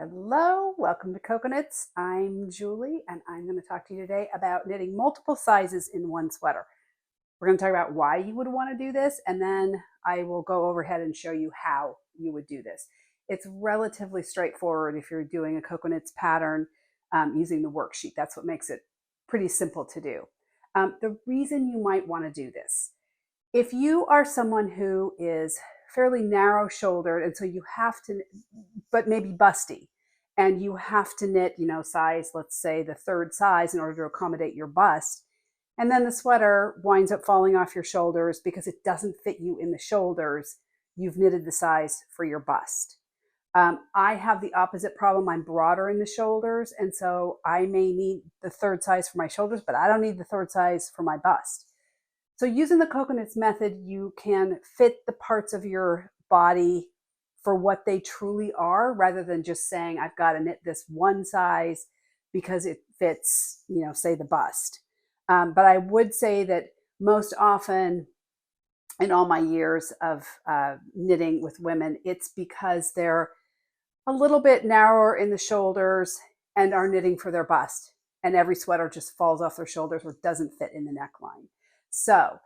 Hello, welcome to Cocoknits. I'm Julie and I'm going to talk to you today about knitting multiple sizes in one sweater. We're going to talk about why you would want to do this, and then I will go overhead and show you how you would do this. It's relatively straightforward if you're doing a Cocoknits pattern using the worksheet. That's what makes it pretty simple to do. The reason you might want to do this, if you are someone who is fairly narrow shouldered and so you have to, but maybe busty, and you have to knit, size, let's say the third size in order to accommodate your bust, and then the sweater winds up falling off your shoulders because it doesn't fit you in the shoulders, you've knitted the size for your bust. I have the opposite problem. I'm broader in the shoulders, and so I may need the third size for my shoulders, but I don't need the third size for my bust. So using the Cocoknits method, you can fit the parts of your body for what they truly are, rather than just saying, I've got to knit this one size because it fits, say the bust. But I would say that most often in all my years of knitting with women, it's because they're a little bit narrower in the shoulders and are knitting for their bust. And every sweater just falls off their shoulders or doesn't fit in the neckline. So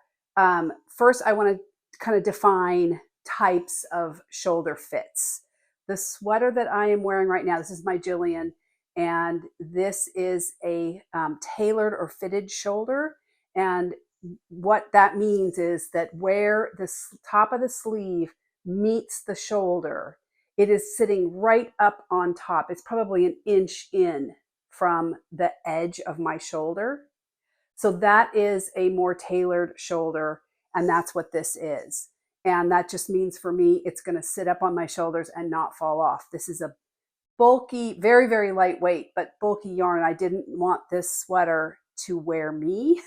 first I want to kind of define types of shoulder fits. The sweater that I am wearing right now, this is my Jillian, and this is a tailored or fitted shoulder. And what that means is that where the top of the sleeve meets the shoulder, it is sitting right up on top. It's probably an inch in from the edge of my shoulder. So that is a more tailored shoulder, and that's what this is. And that just means for me, it's going to sit up on my shoulders and not fall off. This is a bulky, very, very lightweight, but bulky yarn. I didn't want this sweater to wear me.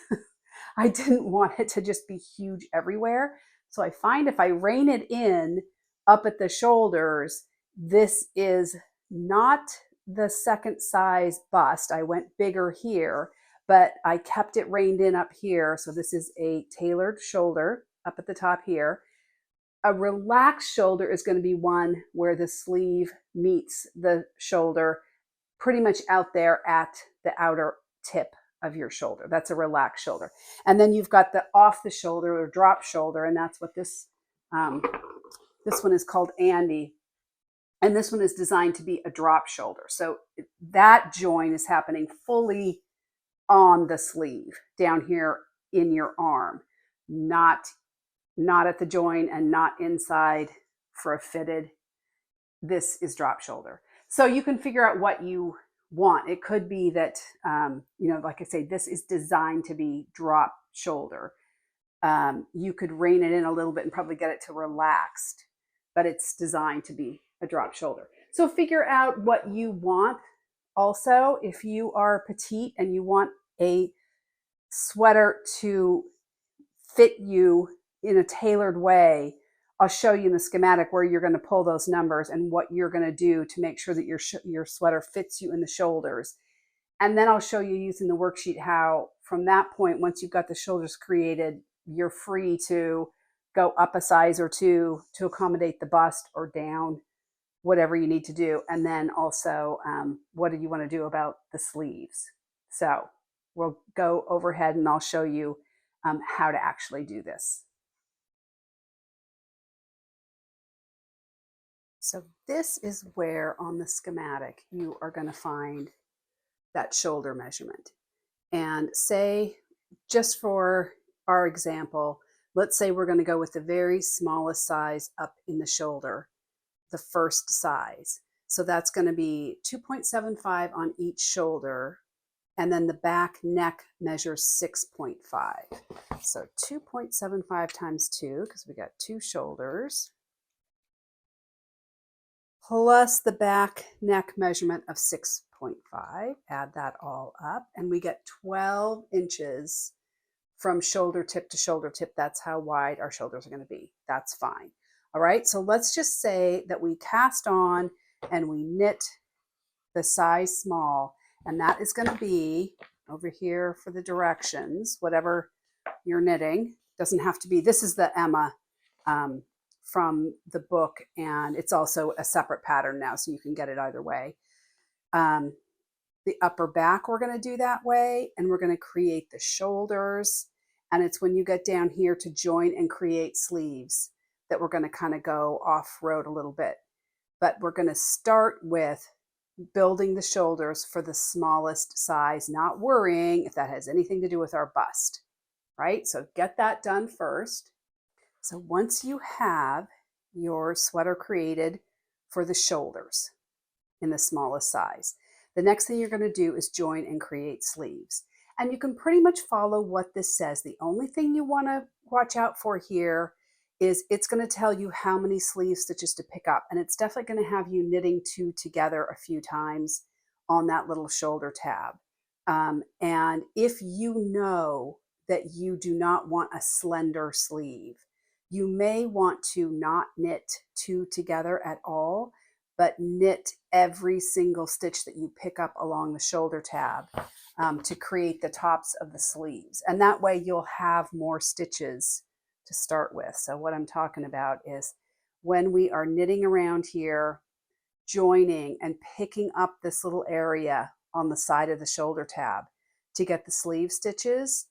I didn't want it to just be huge everywhere. So I find if I rein it in up at the shoulders, this is not the second size bust. I went bigger here, but I kept it reined in up here. So this is a tailored shoulder up at the top here. A relaxed shoulder is going to be one where the sleeve meets the shoulder pretty much out there at the outer tip of your shoulder. That's a relaxed shoulder. And then you've got the off the shoulder or drop shoulder, and that's what this one is called Andy. And this one is designed to be a drop shoulder. So that join is happening fully on the sleeve down here in your arm, not at the join and not inside for a fitted. This is drop shoulder. So you can figure out what you want. It could be that, like I say, this is designed to be drop shoulder. You could rein it in a little bit and probably get it to relaxed, but it's designed to be a drop shoulder. So figure out what you want. Also, if you are petite and you want a sweater to fit you in a tailored way, I'll show you in the schematic where you're going to pull those numbers and what you're going to do to make sure that your sweater fits you in the shoulders. And then I'll show you using the worksheet how from that point, once you've got the shoulders created, you're free to go up a size or two to accommodate the bust or down, whatever you need to do. And then also, what do you want to do about the sleeves? So we'll go overhead and I'll show you how to actually do this. So this is where on the schematic you are going to find that shoulder measurement. And say, just for our example, let's say we're going to go with the very smallest size up in the shoulder, the first size. So that's going to be 2.75 on each shoulder. And then the back neck measures 6.5. So 2.75 times 2, because we got two shoulders, plus the back neck measurement of 6.5. Add that all up, and we get 12 inches from shoulder tip to shoulder tip. That's how wide our shoulders are going to be. That's fine. All right, so let's just say that we cast on and we knit the size small, and that is going to be over here for the directions, whatever you're knitting. Doesn't have to be, this is the Emma from the book, and it's also a separate pattern now, so you can get it either way. The upper back we're going to do that way, and we're going to create the shoulders, and it's when you get down here to join and create sleeves that we're going to kind of go off-road a little bit. But we're going to start with building the shoulders for the smallest size, not worrying if that has anything to do with our bust, right? So get that done first. So once you have your sweater created for the shoulders in the smallest size, the next thing you're going to do is join and create sleeves. And you can pretty much follow what this says. The only thing you want to watch out for here is it's going to tell you how many sleeve stitches to pick up. And it's definitely going to have you knitting 2 together a few times on that little shoulder tab. And if you know that you do not want a slender sleeve, you may want to not knit 2 together at all, but knit every single stitch that you pick up along the shoulder tab to create the tops of the sleeves. And that way you'll have more stitches to start with. So what I'm talking about is when we are knitting around here, joining and picking up this little area on the side of the shoulder tab to get the sleeve stitches,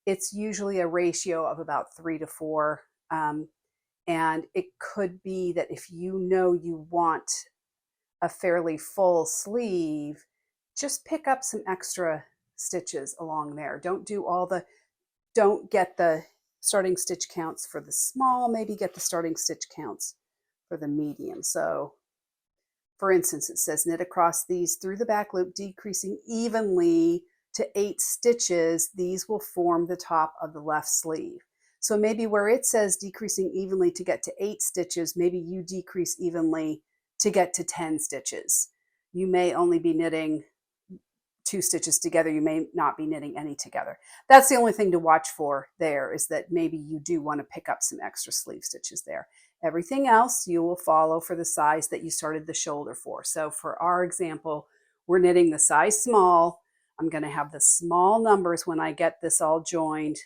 it's usually a ratio of about 3 to 4. And it could be that if you know you want a fairly full sleeve, just pick up some extra stitches along there. Don't get the starting stitch counts for the small, maybe get the starting stitch counts for the medium. So for instance, it says knit across these through the back loop, decreasing evenly to 8 stitches. These will form the top of the left sleeve. So maybe where it says decreasing evenly to get to 8 stitches, maybe you decrease evenly to get to 10 stitches. You may only be knitting 2 stitches together. You may not be knitting any together. That's the only thing to watch for there, is that maybe you do want to pick up some extra sleeve stitches there. Everything else you will follow for the size that you started the shoulder for. So for our example, we're knitting the size small. I'm going to have the small numbers when I get this all joined,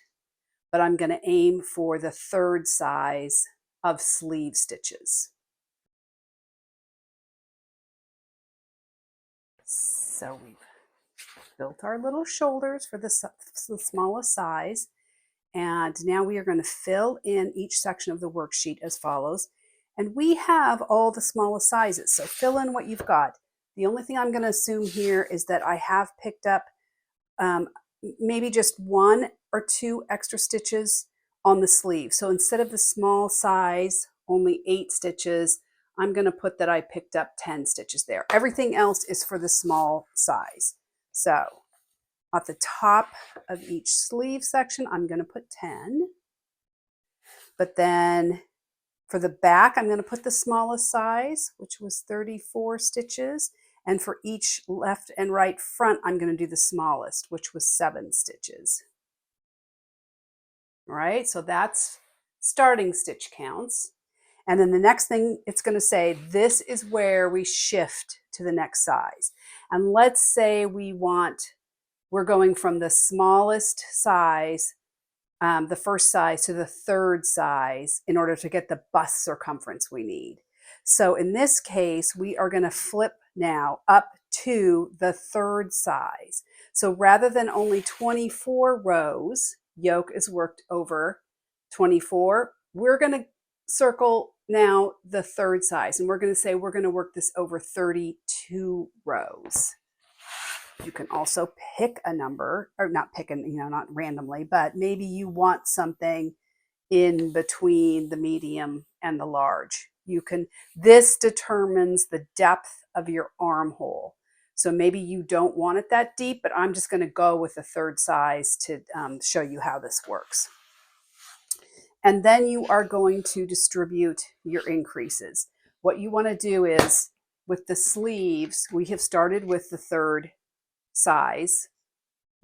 but I'm going to aim for the 3rd size of sleeve stitches. So we've built our little shoulders for the smallest size. And now we are going to fill in each section of the worksheet as follows. And we have all the smallest sizes, so fill in what you've got. The only thing I'm going to assume here is that I have picked up maybe just 1 or 2 extra stitches on the sleeve. So instead of the small size, only 8 stitches, I'm going to put that I picked up 10 stitches there. Everything else is for the small size. So at the top of each sleeve section, I'm going to put 10. But then for the back, I'm going to put the smallest size, which was 34 stitches. And for each left and right front, I'm going to do the smallest, which was 7 stitches. All right, so that's starting stitch counts. And then the next thing it's going to say, this is where we shift to the next size. And let's say we're going from the smallest size, the first size, to the 3rd size in order to get the bust circumference we need. So in this case, we are going to flip now up to the 3rd size. So rather than only 24 rows, yoke is worked over 24, we're going to circle now the 3rd size, and we're going to say we're going to work this over 32 rows. You can also pick a number, or not pick, not randomly, but maybe you want something in between the medium and the large. This determines the depth of your armhole. So maybe you don't want it that deep, but I'm just going to go with the 3rd size to show you how this works. And then you are going to distribute your increases. What you want to do is, with the sleeves, we have started with the 3rd size,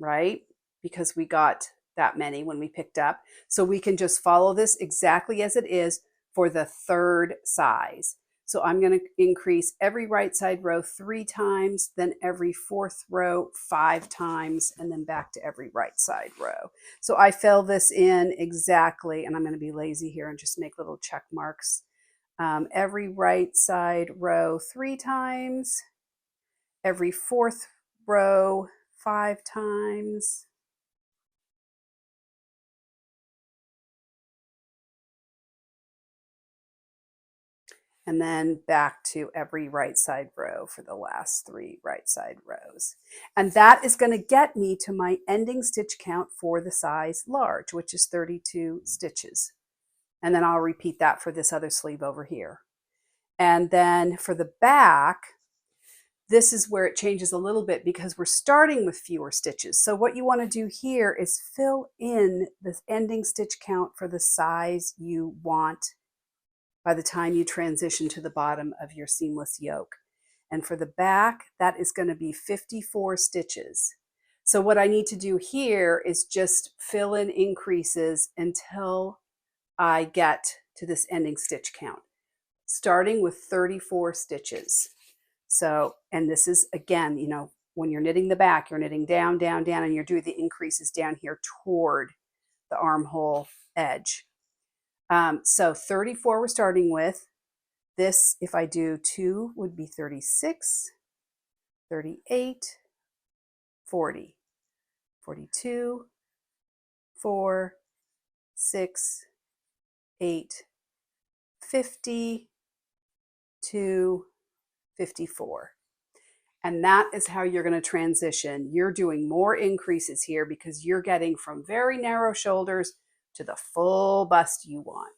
right? Because we got that many when we picked up. So we can just follow this exactly as it is for the 3rd size. So I'm going to increase every right side row 3 times, then every 4th row 5 times, and then back to every right side row. So I fill this in exactly, and I'm going to be lazy here and just make little check marks. every right side row 3 times, every fourth row 5 times, and then back to every right side row for the last 3 right side rows. And that is going to get me to my ending stitch count for the size large, which is 32 stitches. And then I'll repeat that for this other sleeve over here. And then for the back, this is where it changes a little bit because we're starting with fewer stitches. So what you want to do here is fill in the ending stitch count for the size you want by the time you transition to the bottom of your seamless yoke. And for the back, that is going to be 54 stitches. So what I need to do here is just fill in increases until I get to this ending stitch count, starting with 34 stitches. So, and this is again, you know, when you're knitting the back, you're knitting down, down, down, and you're doing the increases down here toward the armhole edge. So 34 we're starting with. This, if I do 2, would be 36, 38, 40, 42, 4, 6, 8, 50, 2, 54. And that is how you're going to transition. You're doing more increases here because you're getting from very narrow shoulders to the full bust you want.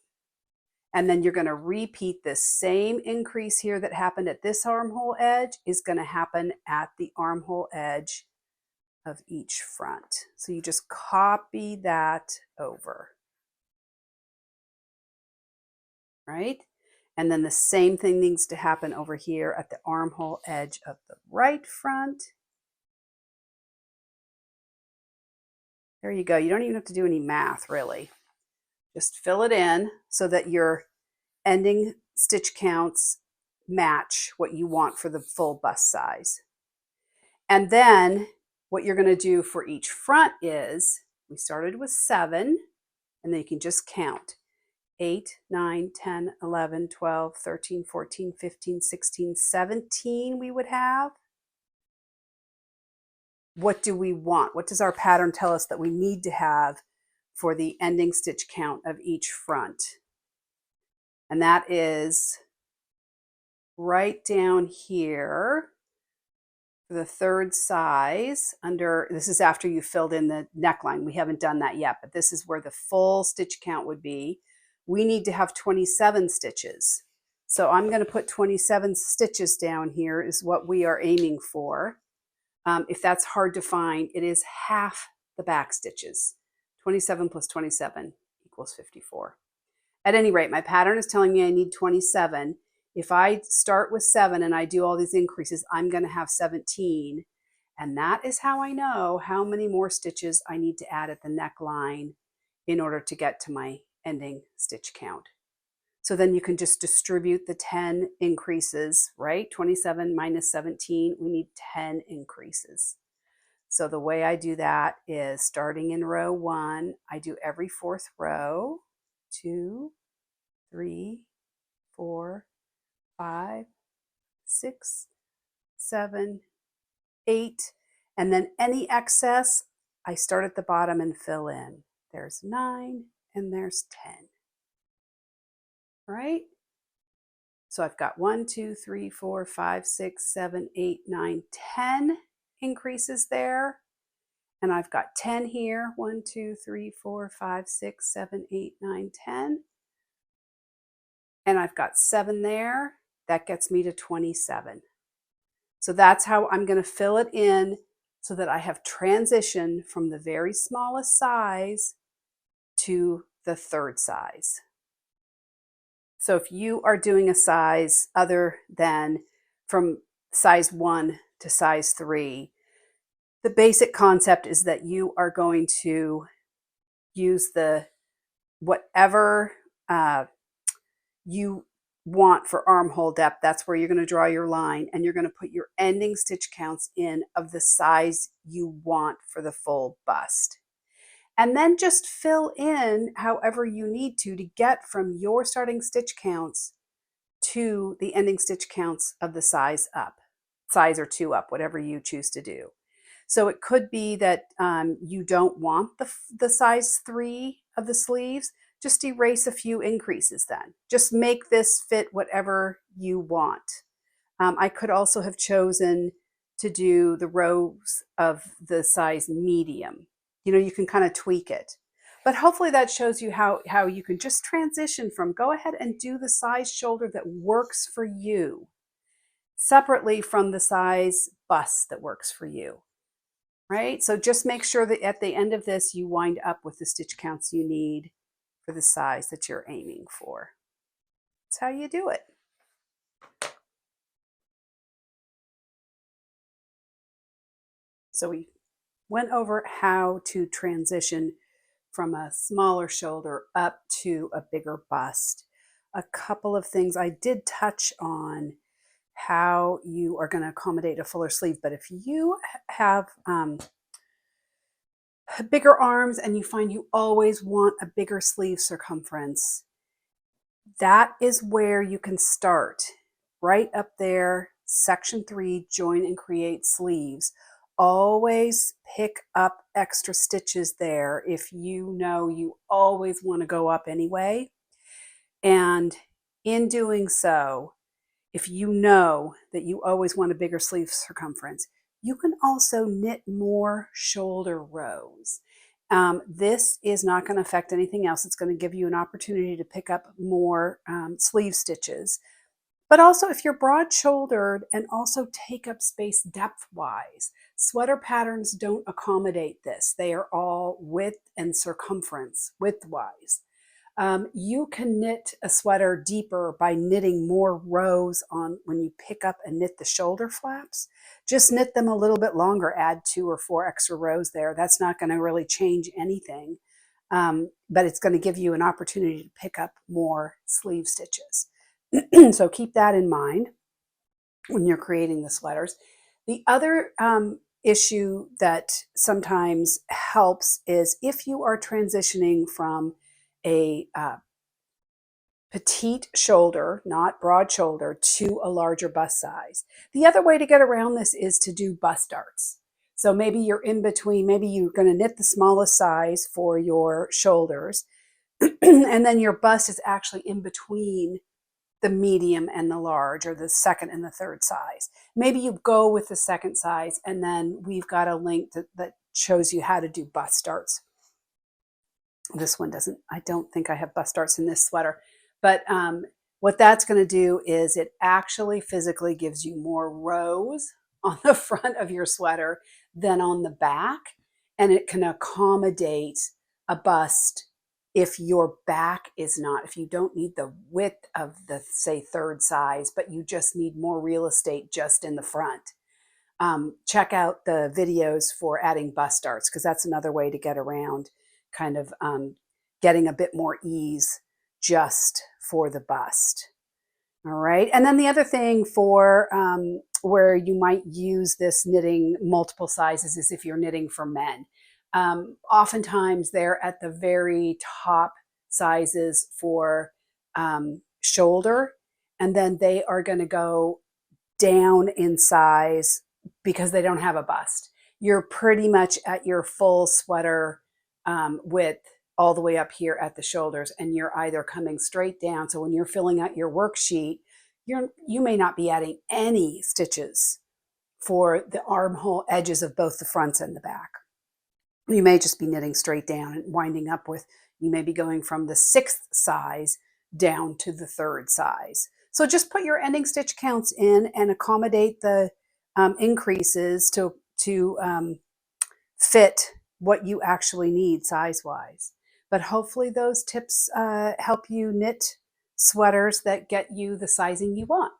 And then you're going to repeat this same increase here that happened at this armhole edge is going to happen at the armhole edge of each front. So you just copy that over, right? And then the same thing needs to happen over here at the armhole edge of the right front. There you go. You don't even have to do any math, really. Just fill it in so that your ending stitch counts match what you want for the full bust size. And then what you're going to do for each front is, we started with 7, and then you can just count. 8, 9, 10, 11, 12, 13, 14, 15, 16, 17 we would have. What do we want? What does our pattern tell us that we need to have for the ending stitch count of each front? And that is right down here for the third size under, this is after you filled in the neckline. We haven't done that yet, but this is where the full stitch count would be. We need to have 27 stitches. So I'm going to put 27 stitches down here is what we are aiming for. If that's hard to find, it is half the back stitches. 27 plus 27 equals 54. At any rate, my pattern is telling me I need 27. If I start with 7 and I do all these increases, I'm going to have 17. And that is how I know how many more stitches I need to add at the neckline in order to get to my ending stitch count. So then you can just distribute the 10 increases, right? 27 minus 17, we need 10 increases. So the way I do that is starting in row 1, I do every fourth row, 2, 3, 4, 5, 6, 7, 8, and then any excess, I start at the bottom and fill in. There's 9 and there's 10. All right? So I've got 1, 2, 3, 4, 5, 6, 7, 8, 9, 10 increases there. And I've got 10 here. 1, 2, 3, 4, 5, 6, 7, 8, 9, 10. And I've got 7 there. That gets me to 27. So that's how I'm going to fill it in so that I have transition from the very smallest size to the third size. So if you are doing a size other than from size 1 to size 3, the basic concept is that you are going to use the whatever you want for armhole depth. That's where you're going to draw your line, and you're going to put your ending stitch counts in of the size you want for the full bust. And then just fill in however you need to get from your starting stitch counts to the ending stitch counts of the size up, size or two up, whatever you choose to do. So it could be that you don't want the size 3 of the sleeves. Just erase a few increases then. Just make this fit whatever you want. I could also have chosen to do the rows of the size medium. You know, you can kind of tweak it. But hopefully that shows you how you can just transition from go ahead and do the size shoulder that works for you separately from the size bust that works for you, right? So just make sure that at the end of this, you wind up with the stitch counts you need for the size that you're aiming for. That's how you do it. So we went over how to transition from a smaller shoulder up to a bigger bust. A couple of things I did touch on how you are going to accommodate a fuller sleeve, but if you have bigger arms and you find you always want a bigger sleeve circumference, that is where you can start. Right up there, section 3, join and create sleeves. Always pick up extra stitches there if you know you always want to go up anyway. And in doing so, if you know that you always want a bigger sleeve circumference, you can also knit more shoulder rows. This is not going to affect anything else. It's going to give you an opportunity to pick up more sleeve stitches. But also if you're broad-shouldered and also take up space depth-wise, sweater patterns don't accommodate this. They are all width and circumference, width-wise. You can knit a sweater deeper by knitting more rows on when you pick up and knit the shoulder flaps. Just knit them a little bit longer, add 2 or 4 extra rows there. That's not going to really change anything, but it's going to give you an opportunity to pick up more sleeve stitches. So keep that in mind when you're creating the sweaters. The other issue that sometimes helps is if you are transitioning from a petite shoulder, not broad shoulder, to a larger bust size. The other way to get around this is to do bust darts. So maybe you're in between, maybe you're going to knit the smallest size for your shoulders, and then your bust is actually in between the medium and the large, or the second and the third size. Maybe you go with the second size, and then we've got a link that shows you how to do bust darts. This one doesn't, I don't think I have bust darts in this sweater, but what that's going to do is it actually physically gives you more rows on the front of your sweater than on the back, and it can accommodate a bust if your back is not, if you don't need the width of the, say, third size, but you just need more real estate just in the front. Check out the videos for adding bust darts, because that's another way to get around kind of getting a bit more ease just for the bust. All right. And then the other thing for where you might use this knitting multiple sizes is if you're knitting for men. Oftentimes they're at the very top sizes for shoulder, and then they are going to go down in size because they don't have a bust. You're pretty much at your full sweater width all the way up here at the shoulders, and you're either coming straight down. So when you're filling out your worksheet, you may not be adding any stitches for the armhole edges of both the fronts and the back. You may just be knitting straight down and winding up with, you may be going from the 6th size down to the 3rd size. So just put your ending stitch counts in and accommodate the increases to fit what you actually need size-wise. But hopefully those tips help you knit sweaters that get you the sizing you want.